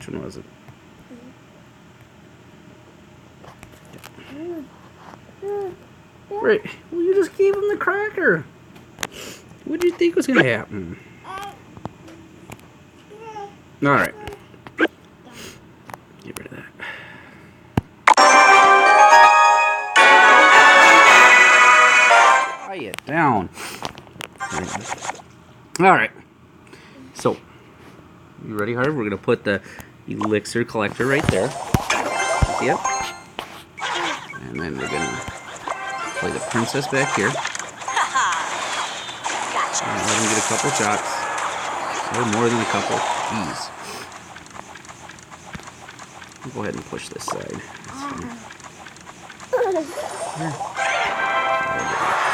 Which one was it? Right. Well, you just gave him the cracker. What do you think was going to happen? Alright. Get rid of that. Quiet down. Alright. So, you ready, Harv? We're going to put the elixir collector right there. See it? And then we're going to play the princess back here. And let him get a couple shots. Or more than a couple. Jeez. I'll go ahead and push this side.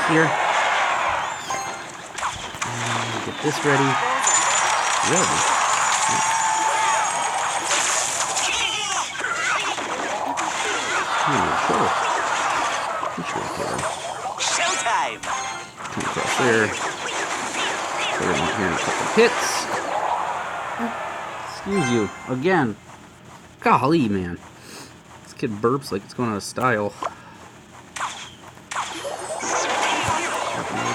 Here. And get this ready. Ready. Cool. Showtime! Come across there. Put it in here in a couple hits. Excuse you. Again. Golly, man. This kid burps like it's going out of style.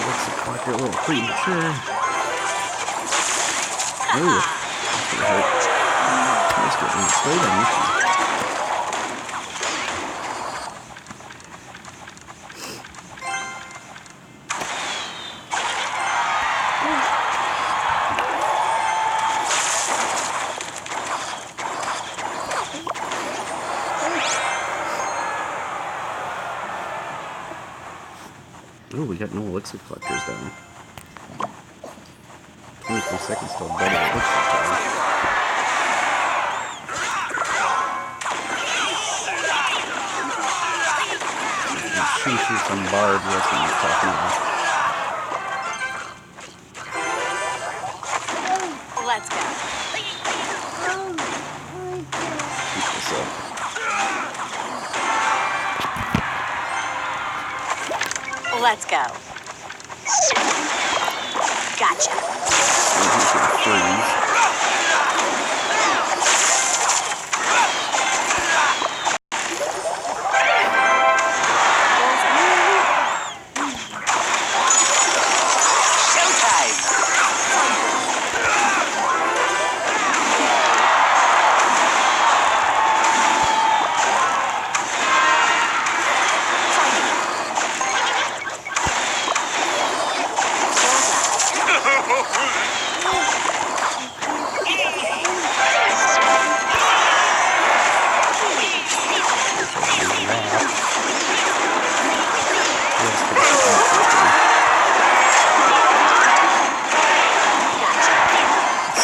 Looks like a little premature. Ooh. That's gonna hurt. Let's get one straight on this one. Oh, we got no elixir collectors down. 23 seconds till double elixir time. Shoot through some barbed wire I'm talking about. Let's go. Keep this up. Let's go. Gotcha.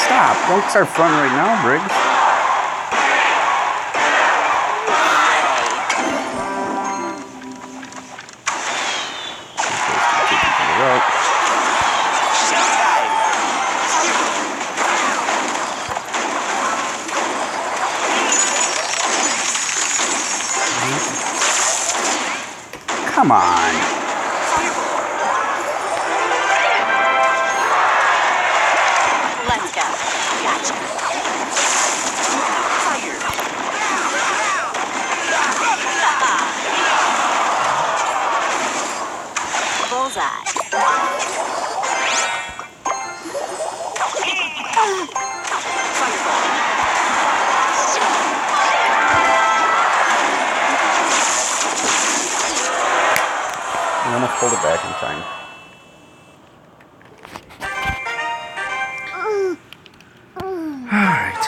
Stop! Don't start fun right now, Briggs. Come on. Let's go. Gotcha. Bullseye. I'm gonna pull it back in time. Alright.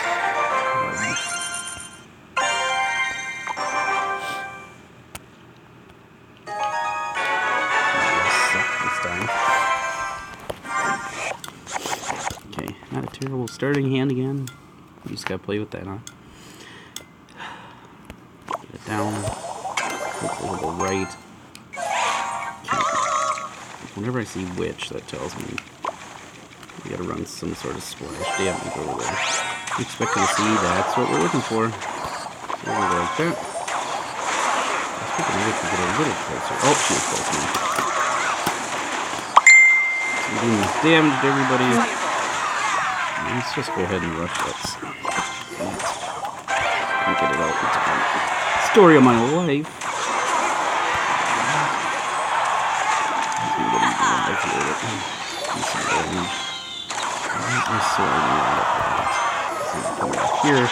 This time. Okay, not a terrible starting hand again. You just gotta play with that, huh? Get it down. Hopefully it'll go right. Whenever I see witch, that tells me we gotta run some sort of splash damage over there. I'm expecting to see that's what we're looking for. So we're gonna go like that. I was hoping maybe I could get a little closer. Oh, she was close enough. So we're doing damage to everybody. Let's just go ahead and rush that. Can't get it out in time. Story of my life. I'm getting alive here. I swear I knew that. So I'm coming back here.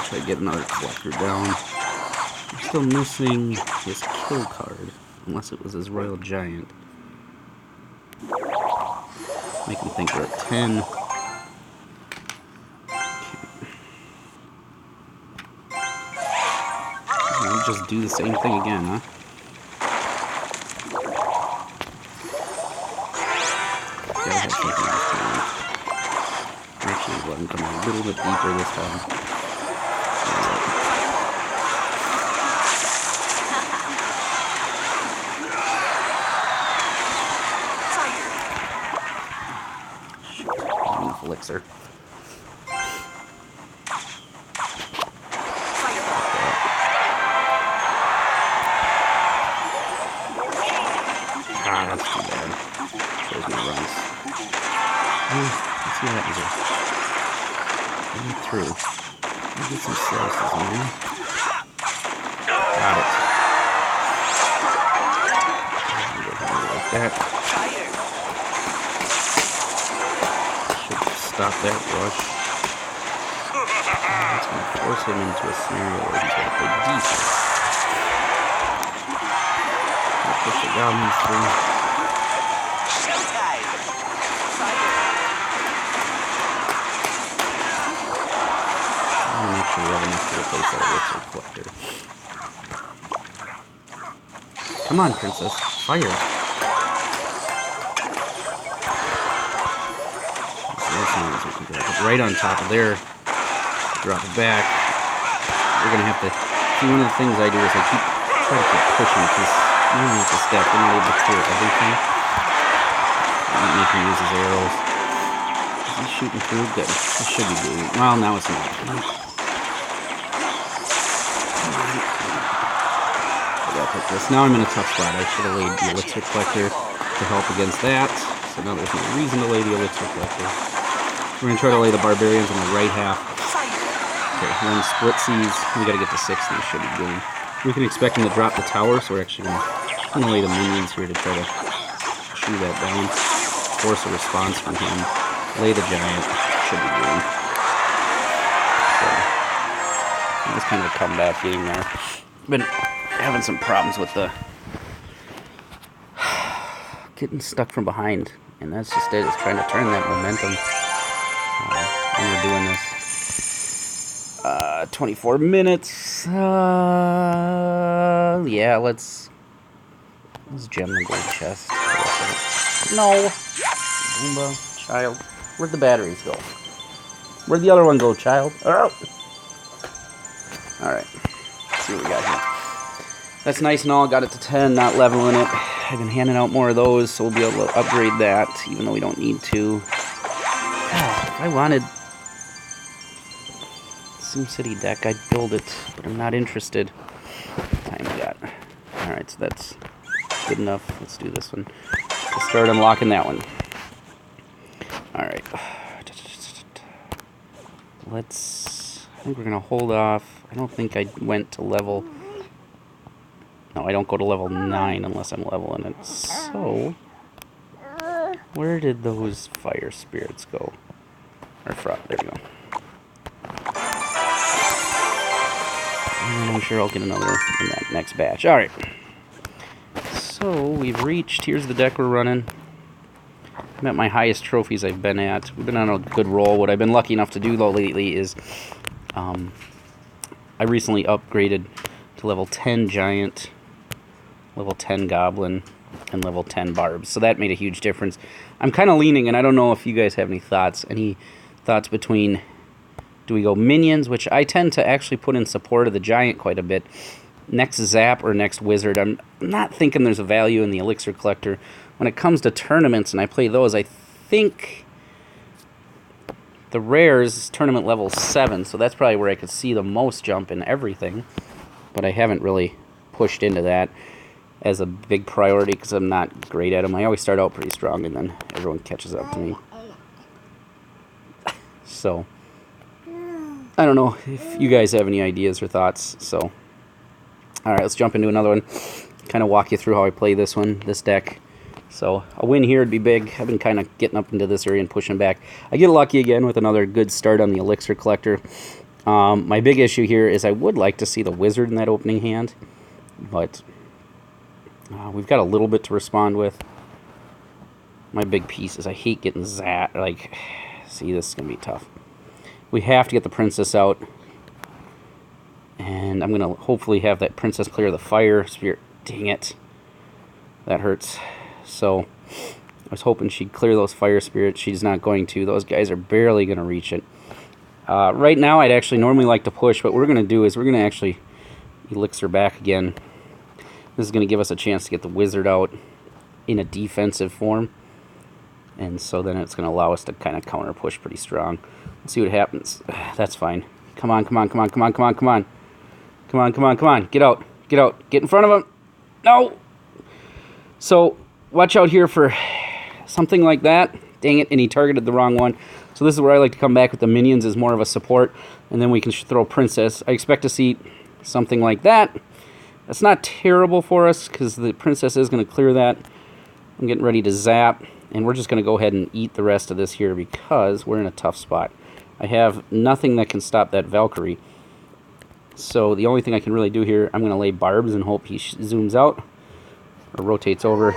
Try to get another collector down. I'm still missing his kill card, unless it was his Royal Giant. Make him think we're at 10. We'll just do the same thing again, huh? Gotta have something else going. Actually, let him come a little bit deeper this time. Elixir. Ah, that's too bad. There's no runs. Let's see what happens here. Get through. Let's get some slices in there. Got it. Like that. Stop that rush. That's going to force him into a scenario where he's going to play defense. Push the goblins through. I want to make sure we have enough to replace that elixir collector. Come on, princess. Fire. Right on top of there, drop it back. We're gonna have to see. One of the things I do is I try to keep pushing because even with the stack, we're not able to clear everything. I'm making use his arrows. Is he shooting through? Good. This should be good. Well, now it's not. Come on. I gotta pick this. Now I'm in a tough spot. I should have laid the elixir collector to help against that. So now there's no reason to lay the elixir collector. We're going to try to lay the barbarians on the right half. Okay, one split seas. We got to get to 6, and they should be good. We can expect him to drop the tower, so we're actually going to lay the minions here to try to shoot that down. Force a response from him. Lay the giant. Should be good. So, it was kind of a comeback getting there. Been having some problems with the getting stuck from behind, and that's just it. It's trying to turn that momentum. And we're doing this 24 minutes. Yeah, let's gem the gold chest. No, Boomba, child. Where'd the batteries go? Where'd the other one go, child? Oh. All right, let's see what we got here. That's nice and all. Got it to 10, not leveling it. I've been handing out more of those, so we'll be able to upgrade that, even though we don't need to. If I wanted SimCity deck, I'd build it, but I'm not interested. Time we got. Alright, so that's good enough. Let's do this one. Let's start unlocking that one. Alright. I think we're going to hold off. I don't think I went to level... No, I don't go to level 9 unless I'm leveling it. So, where those fire spirits go? Or frog, there we go. And I'm sure I'll get another in that next batch. Alright. So, we've reached, here's the deck we're running. I'm at my highest trophies I've been at. We've been on a good roll. What I've been lucky enough to do, though, lately is... I recently upgraded to level 10 giant, level 10 goblin, and level 10 barbs. So that made a huge difference. I'm kind of leaning, and I don't know if you guys have any thoughts. Any thoughts between, do we go minions, which I tend to actually put in support of the giant quite a bit, next zap or next wizard. I'm not thinking there's a value in the elixir collector. When it comes to tournaments and I play those, I think the rares is tournament level 7, so that's probably where I could see the most jump in everything, but I haven't really pushed into that. as a big priority because I'm not great at them. I always start out pretty strong and then everyone catches up to me. So, I don't know if you guys have any ideas or thoughts. So, alright, let's jump into another one. Kind of walk you through how I play this one, this deck. So, a win here would be big. I've been kind of getting up into this area and pushing back. I get lucky again with another good start on the Elixir Collector. My big issue here is I would like to see the Wizard in that opening hand. But we've got a little bit to respond with. My big piece is I hate getting zapped. Like, see, this is going to be tough. We have to get the Princess out. And I'm going to hopefully have that Princess clear the Fire Spirit. Dang it. That hurts. So, I was hoping she'd clear those Fire Spirits. She's not going to. Those guys are barely going to reach it. Right now, I'd actually normally like to push. What we're going to do is we're going to actually Elixir back again. This is going to give us a chance to get the Wizard out in a defensive form. And so then it's going to allow us to kind of counter push pretty strong. Let's see what happens. That's fine. Come on, come on, come on, come on, come on, come on. Come on, come on, come on. Get out. Get out. Get in front of him. No! So, watch out here for something like that. Dang it, and he targeted the wrong one. So this is where I like to come back with the minions as more of a support. And then we can throw Princess. I expect to see something like that. That's not terrible for us because the Princess is going to clear that. I'm getting ready to zap. And we're just going to go ahead and eat the rest of this here because we're in a tough spot. I have nothing that can stop that Valkyrie. So the only thing I can really do here, I'm going to lay barbs and hope he zooms out. Or rotates over.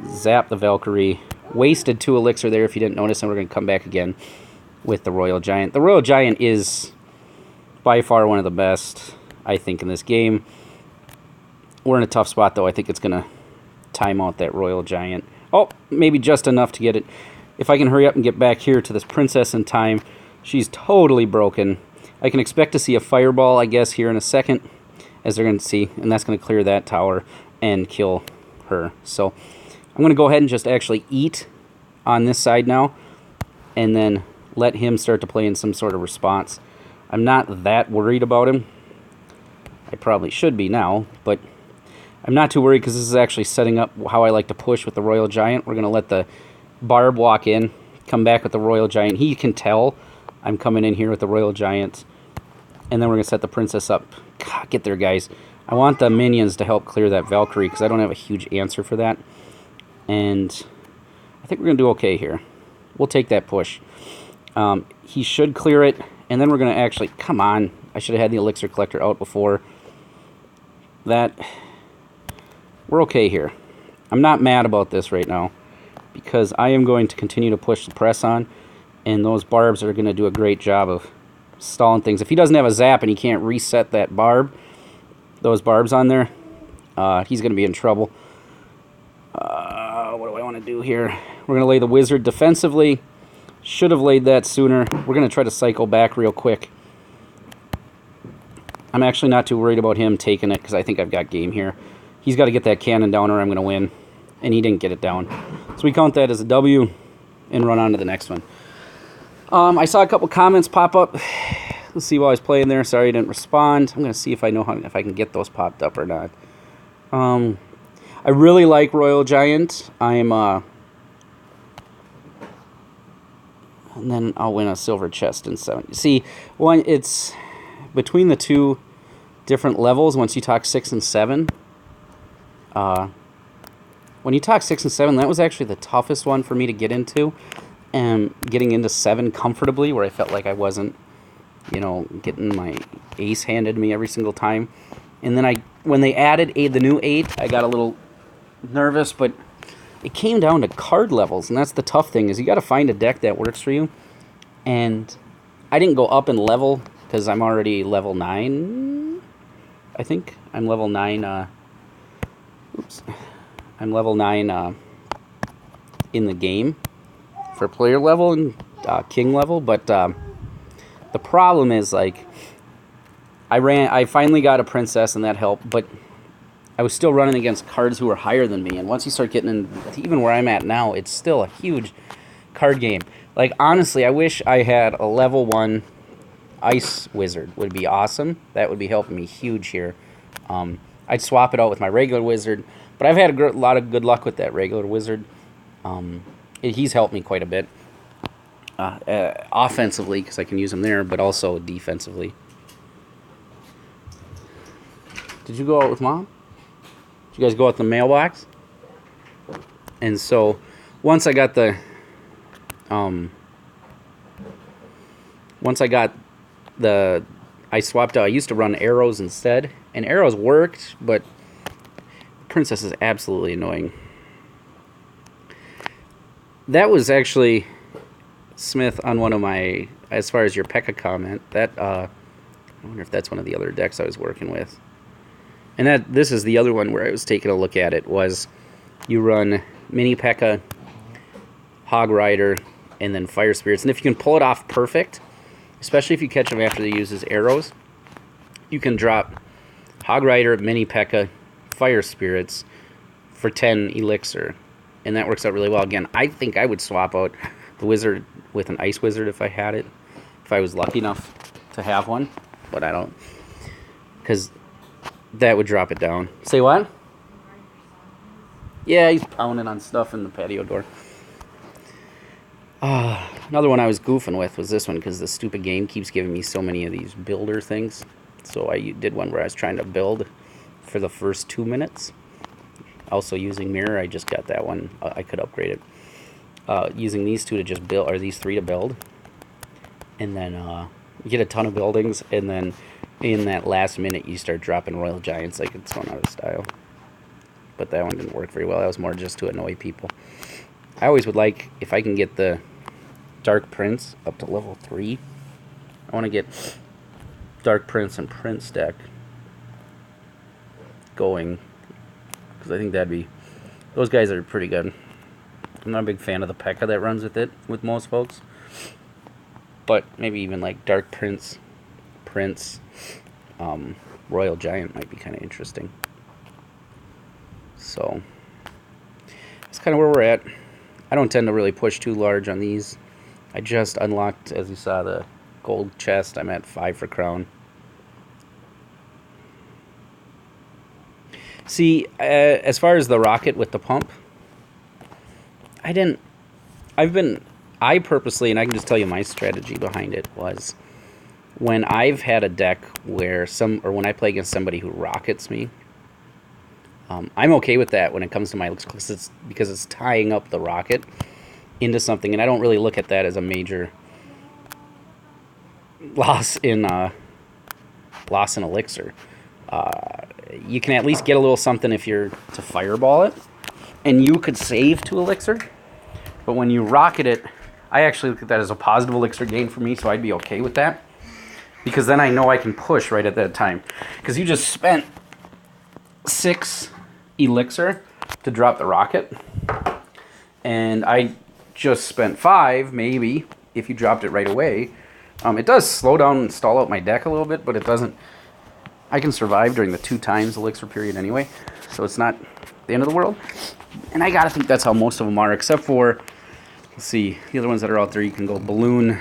Zap the Valkyrie. Wasted 2 Elixir there if you didn't notice. And we're going to come back again with the Royal Giant. The Royal Giant is by far one of the best, I think, in this game. We're in a tough spot, though. I think it's going to time out that Royal Giant. Oh, maybe just enough to get it. If I can hurry up and get back here to this Princess in time, she's totally broken. I can expect to see a Fireball, I guess, here in a second, as they're going to see, and that's going to clear that tower and kill her. So I'm going to go ahead and just actually eat on this side now, and then let him start to play in some sort of response. I'm not that worried about him. I probably should be now, but I'm not too worried because this is actually setting up how I like to push with the Royal Giant. We're going to let the Barb walk in, come back with the Royal Giant. He can tell I'm coming in here with the Royal Giant. And then we're going to set the Princess up. God, get there, guys. I want the minions to help clear that Valkyrie because I don't have a huge answer for that. And I think we're going to do okay here. We'll take that push. He should clear it. And then we're going to actually... Come on. I should have had the Elixir Collector out before that... We're okay here. I'm not mad about this right now because I am going to continue to push the press on, and those barbs are going to do a great job of stalling things. If he doesn't have a zap and he can't reset that barb, those barbs on there, he's going to be in trouble. What do I want to do here? We're going to lay the Wizard defensively. Should have laid that sooner. We're going to try to cycle back real quick. I'm actually not too worried about him taking it because I think I've got game here. He's got to get that cannon down or I'm going to win. And he didn't get it down. So we count that as a W and run on to the next one. I saw a couple comments pop up. Let's see while I was playing there. Sorry I didn't respond. I'm going to see if I know if I can get those popped up or not. I really like Royal Giant. And then I'll win a silver chest in 7. See, it's between the two different levels once you talk 6 and 7. When you talk 6 and 7, that was actually the toughest one for me to get into. And getting into 7 comfortably, where I felt like I wasn't, you know, getting my ace handed to me every single time. And then when they added the new 8, I got a little nervous, but it came down to card levels. And that's the tough thing, is you got to find a deck that works for you. And I didn't go up in level, because I'm already level 9, I think. I'm level 9, I'm level 9 in the game for player level and king level, but the problem is, like, I finally got a Princess and that helped, but I was still running against cards who were higher than me, and once you start getting in, even where I'm at now, it's still a huge card game. Like, honestly, I wish I had a level 1 Ice Wizard. Would be awesome. That would be helping me huge here. I'd swap it out with my regular wizard, but I've had a lot of good luck with that regular wizard. He's helped me quite a bit. Offensively, because I can use him there, but also defensively. Did you go out with Mom? Did you guys go out the mailbox? And so, once I got the, I swapped out. I used to run arrows instead, and arrows worked, but Princess is absolutely annoying. That was actually Smith on one of my, as far as your P.E.K.K.A comment. That I wonder if that's one of the other decks I was working with. And this is the other one where I was taking a look at it, was you run Mini P.E.K.K.A, Hog Rider, and then Fire Spirits. And if you can pull it off perfect, especially if you catch him after he uses arrows, you can drop Hog Rider, Mini P.E.K.K.A, Fire Spirits for 10 Elixir. And that works out really well. Again, I think I would swap out the Wizard with an Ice Wizard if I had it. If I was lucky enough to have one. But I don't. Because that would drop it down. Say what? Yeah, he's pounding on stuff in the patio door. Another one I was goofing with was this one, because the stupid game keeps giving me so many of these builder things. So I did one where I was trying to build for the first 2 minutes. Also using mirror, I just got that one. I could upgrade it. Using these two to just build, or these three to build. And then you get a ton of buildings, and then in that last minute you start dropping Royal Giants like it's going out of style. But that one didn't work very well. That was more just to annoy people. I always would like, if I can get the Dark Prince up to level 3, I want to get Dark Prince and Prince deck going, because I think that'd be, those guys are pretty good. I'm not a big fan of the P.E.K.K.A that runs with it, with most folks. But maybe even like Dark Prince, Royal Giant might be kind of interesting. So, that's kind of where we're at. I don't tend to really push too large on these. I just unlocked, as you saw, the gold chest. I'm at 5 for crown. See, as far as the rocket with the pump, I purposely, and I can just tell you my strategy behind it was, when I've had a deck where when I play against somebody who rockets me, I'm okay with that when it comes to my looks, because it's tying up the rocket into something, and I don't really look at that as a major loss in elixir. You can at least get a little something if you're to fireball it, and you could save 2 elixir. But when you rocket it, I actually look at that as a positive elixir gain for me, so I'd be okay with that, because then I know I can push right at that time. Because you just spent 6 elixir to drop the rocket, and I just spent 5, maybe, if you dropped it right away. It does slow down and stall out my deck a little bit, but it doesn't. I can survive during the 2 times elixir period anyway, so it's not the end of the world. And I gotta think that's how most of them are, except for, let's see, the other ones that are out there. You can go Balloon,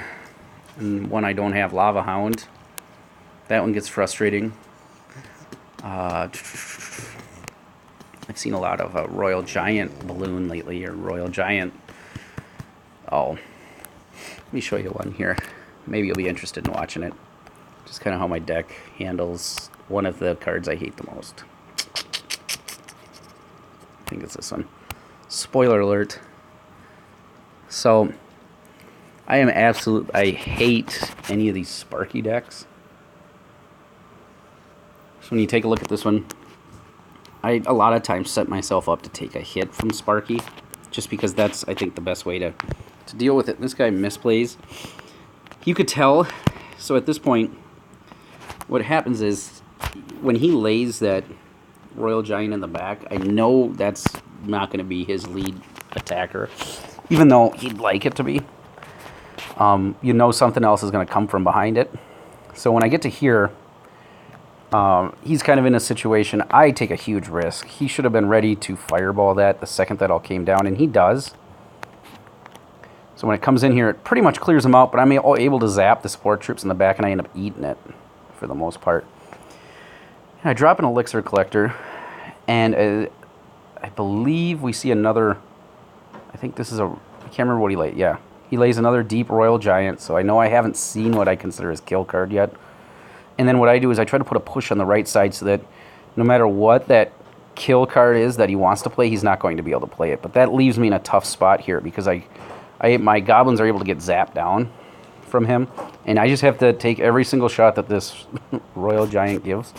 and one I don't have, Lava Hound. That one gets frustrating. I've seen a lot of Royal Giant Balloon lately, or Royal Giant. Oh, let me show you one here. Maybe you'll be interested in watching it. Just kind of how my deck handles one of the cards I hate the most. I think it's this one. Spoiler alert. So, I hate any of these Sparky decks. So when you take a look at this one, I a lot of times set myself up to take a hit from Sparky, just because that's, I think, the best way to deal with it. This guy misplays. You could tell. So at this point, what happens is, when he lays that Royal Giant in the back, I know that's not going to be his lead attacker, even though he'd like it to be. You know something else is going to come from behind it. So when I get to here, he's kind of in a situation, I take a huge risk. He should have been ready to fireball that the second that all came down, and he does. So when it comes in here, it pretty much clears him out, but I'm able to zap the support troops in the back, and I end up eating it for the most part. I drop an elixir collector, and I believe we see another. I think this is a. I can't remember what he laid. Yeah, he lays another deep royal giant. So I know I haven't seen what I consider his kill card yet. And then what I do is I try to put a push on the right side so that no matter what that kill card is that he wants to play, he's not going to be able to play it. But that leaves me in a tough spot here because my goblins are able to get zapped down from him, and I just have to take every single shot that this royal giant gives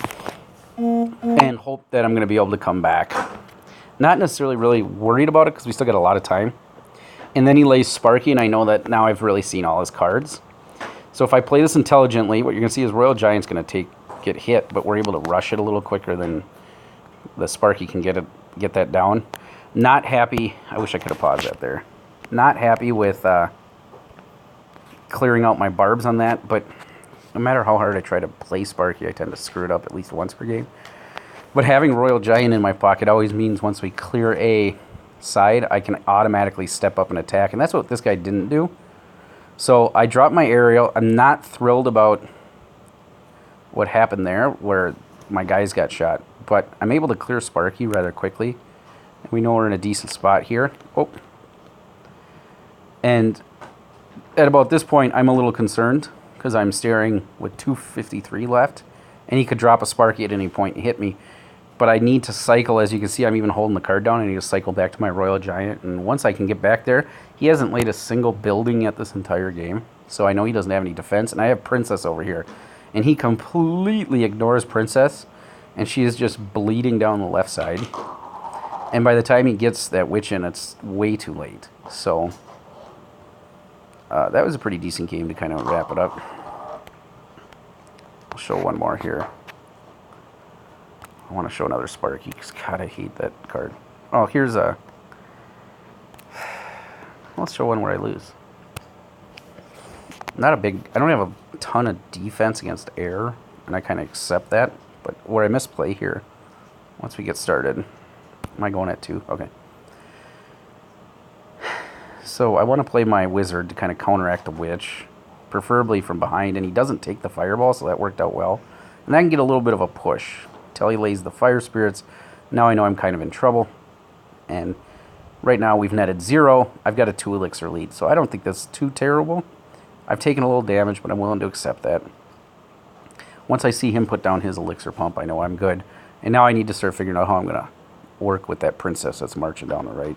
and hope that I'm going to be able to come back. Not necessarily really worried about it because we still got a lot of time. And then he lays Sparky, and I know that now I've really seen all his cards. So if I play this intelligently, what you're going to see is royal giant's going to get hit, but we're able to rush it a little quicker than the Sparky can get that down. Not happy. I wish I could have paused that there. Not happy with clearing out my barbs on that, but no matter how hard I try to play Sparky, I tend to screw it up at least once per game. But having royal giant in my pocket always means once we clear a side, I can automatically step up and attack, and that's what this guy didn't do. So I dropped my aerial. I'm not thrilled about what happened there where my guys got shot, but I'm able to clear Sparky rather quickly. We know we're in a decent spot here. Oh. And at about this point, I'm a little concerned because I'm staring with 253 left, and he could drop a Sparky at any point and hit me. But I need to cycle. As you can see, I'm even holding the card down. I need to cycle back to my royal giant, and once I can get back there, he hasn't laid a single building yet this entire game, so I know he doesn't have any defense. And I have Princess over here, and he completely ignores Princess, and she is just bleeding down the left side. And by the time he gets that witch in, it's way too late. So that was a pretty decent game to kind of wrap it up. I'll show one more here. I want to show another Sparky because, God, I hate that card. Oh, here's a... Let's show one where I lose. Not a big... I don't have a ton of defense against air, and I kind of accept that. But where I misplay here, once we get started... Am I going at 2? Okay. So I want to play my wizard to kind of counteract the witch, preferably from behind, and he doesn't take the fireball, so that worked out well. And I can get a little bit of a push until he lays the fire spirits. Now I know I'm kind of in trouble, and right now we've netted 0. I've got a 2 elixir lead, so I don't think that's too terrible. I've taken a little damage, but I'm willing to accept that. Once I see him put down his elixir pump, I know I'm good. And now I need to start figuring out how I'm going to work with that princess that's marching down the right.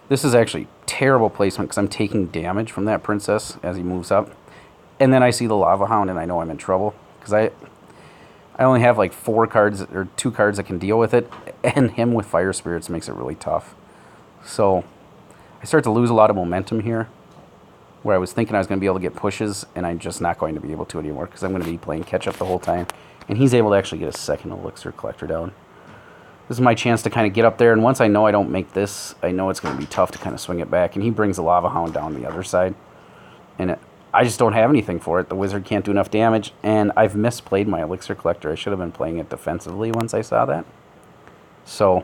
This is actually terrible placement because I'm taking damage from that princess as he moves up. And then I see the lava hound and I know I'm in trouble because I only have like 4 cards or 2 cards that can deal with it, and him with fire spirits makes it really tough. So I start to lose a lot of momentum here where I was thinking I was going to be able to get pushes, and I'm just not going to be able to anymore because I'm going to be playing catch up the whole time. And he's able to actually get a second elixir collector down. This is my chance to kind of get up there, and once I know I don't make this, I know it's going to be tough to kind of swing it back. And he brings the lava hound down the other side, and I just don't have anything for it. The wizard can't do enough damage, and I've misplayed my elixir collector. I should have been playing it defensively once I saw that. So,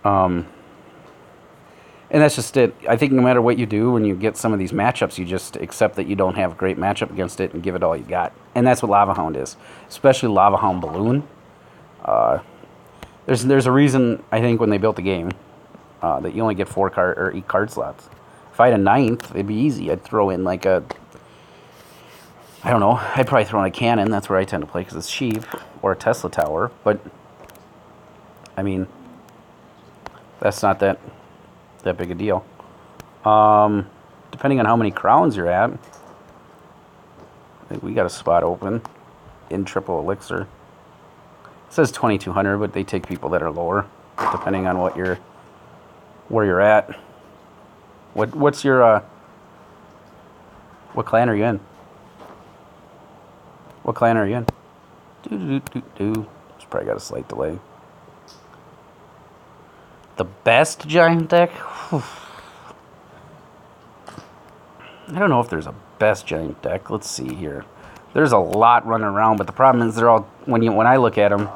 and that's just it. I think no matter what you do, when you get some of these matchups, you just accept that you don't have a great matchup against it and give it all you got. And that's what Lava Hound is, especially Lava Hound Balloon. There's a reason, I think, when they built the game, that you only get 8 card slots. If I had a 9th, it'd be easy. I'd throw in like a, I don't know, I'd probably throw in a cannon. That's where I tend to play because it's cheap, or a Tesla tower. But, I mean, that's not that big a deal. Depending on how many crowns you're at, I think we got a spot open in triple elixir. It says 2200, but they take people that are lower, depending on where you're at. What's your what clan are you in? What clan are you in? It's probably got a slight delay. The best giant deck? Whew. I don't know if there's a best giant deck. Let's see here. There's a lot running around, but the problem is they're all, when I look at them,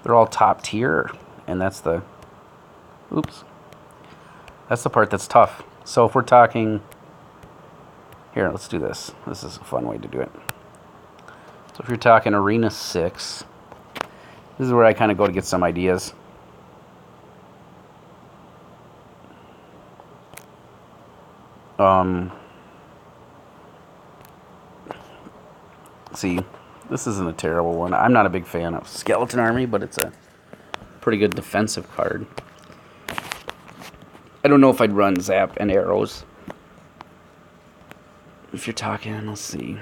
they're all top tier, and that's the, oops, that's the part that's tough. So if we're talking, here, let's do this. This is a fun way to do it. So if you're talking Arena 6, this is where I kind of go to get some ideas. See, this isn't a terrible one. I'm not a big fan of Skeleton Army, but it's a pretty good defensive card. I don't know if I'd run Zap and Arrows. If you're talking, let's see.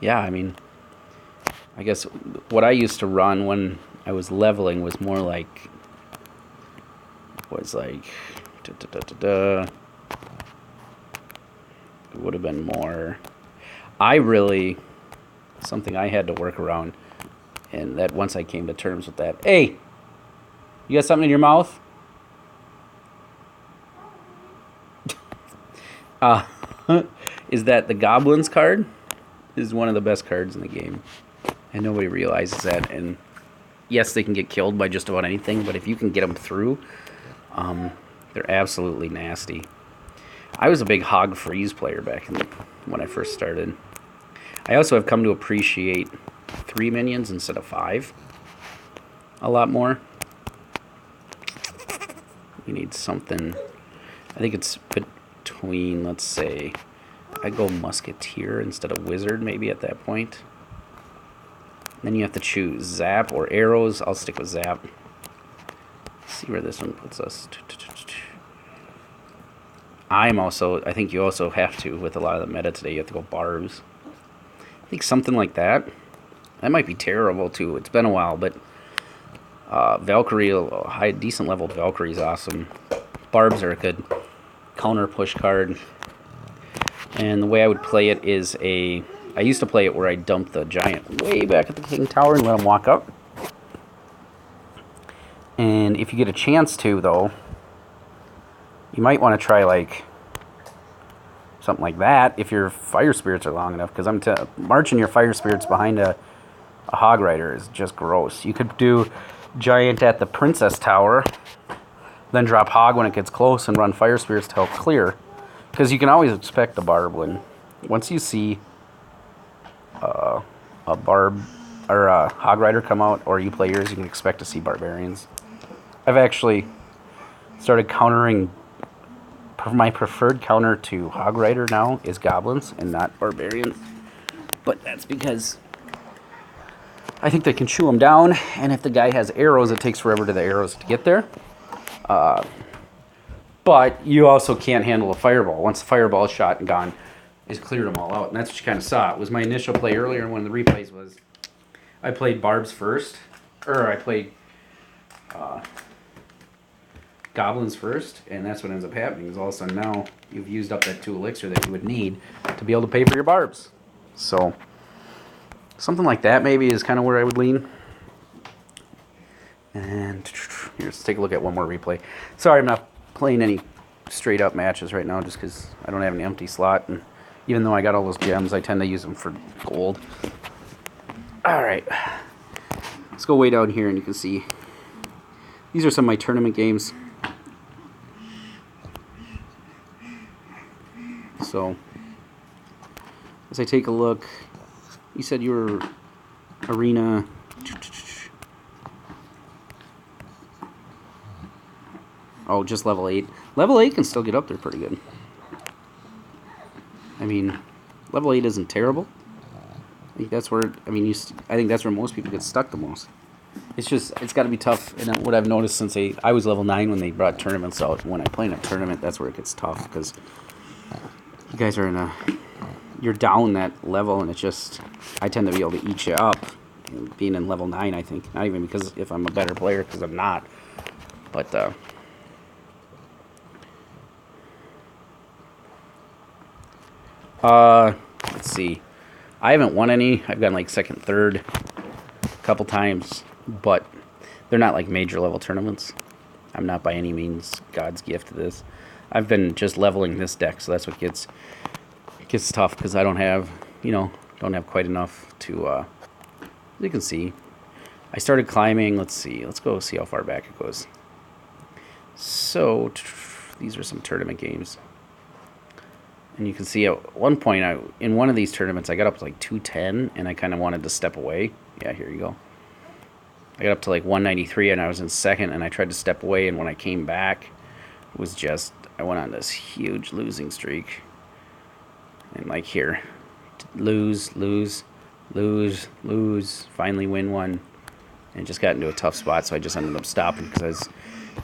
Yeah, I mean, I guess what I used to run when I was leveling was more like, it would have been more, something I had to work around, and that once I came to terms with that, hey, you got something in your mouth? Is that the Goblins card is one of the best cards in the game, and nobody realizes that. And yes, they can get killed by just about anything, but if you can get them through, they're absolutely nasty. I was a big Hog Freeze player back when I first started. I also have come to appreciate 3 minions instead of 5 a lot more. You need something, I think it's between, let's say, I go Musketeer instead of Wizard maybe at that point. Then you have to choose Zap or Arrows. I'll stick with Zap. Let's see where this one puts us. I think you also have to, with a lot of the meta today, you have to go Barbs. I think something like that. That might be terrible too. It's been a while, but Valkyrie, a decent level Valkyrie is awesome. Barbs are a good counter push card. And the way I would play it is I used to play it where I dumped the giant way back at the King Tower and let him walk up. And if you get a chance to, though, you might want to try like something like that if your fire spirits are long enough, because marching your fire spirits behind a Hog Rider is just gross. You could do giant at the Princess Tower, then drop Hog when it gets close and run fire spirits to help clear, because you can always expect a barb when once you see a barb or a Hog Rider come out, or you play yours, you can expect to see barbarians. I've actually started countering. My preferred counter to Hog Rider now is Goblins and not Barbarians. But that's because I think they can chew them down, and if the guy has arrows, it takes forever to the arrows to get there. But you also can't handle a fireball. Once the fireball is shot and gone, it's cleared them all out. And that's what you kind of saw. It was my initial play earlier, and one of the replays was I played Barbs first, or I played Goblins first, and that's what ends up happening, is all of a sudden now you've used up that 2 elixir that you would need to be able to pay for your Barbs. So something like that maybe is kind of where I would lean. And here, let's take a look at one more replay. Sorry, I'm not playing any straight up matches right now just because I don't have an empty slot, and even though I got all those gems, I tend to use them for gold. Alright, let's go way down here and you can see these are some of my tournament games. So, as I take a look, you said you were Arena. Oh, just level 8. Level 8 can still get up there pretty good. I mean, level 8 isn't terrible. I think that's where, I think that's where most people get stuck the most. It's just, it's got to be tough. And what I've noticed since I was level 9 when they brought tournaments out, when I play in a tournament, that's where it gets tough, because you guys are you're down that level, and it's just, I tend to be able to eat you up, being in level 9, I think. Not even because if I'm a better player, because I'm not. But, let's see. I haven't won any. I've gotten like second, third a couple times, but they're not like major level tournaments. I'm not by any means God's gift to this. I've been just leveling this deck, so that's what gets tough, because I don't have, don't have quite enough to, as you can see. I started climbing, let's go see how far back it goes. So, these are some tournament games. And you can see at one point, in one of these tournaments, I got up to like 210, and I kind of wanted to step away. Yeah, here you go. I got up to like 193, and I was in second, and I tried to step away, and when I came back, it was just, I went on this huge losing streak. And like here, lose, lose, lose, lose, finally win one. And just got into a tough spot, so I just ended up stopping because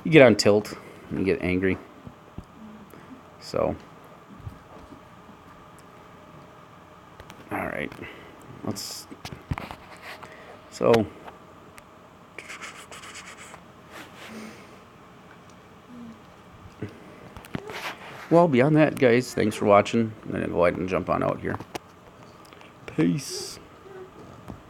you get on tilt and you get angry. So, all right, so, well, beyond that, guys, thanks for watching. I'm going to go ahead and jump on out here. Peace.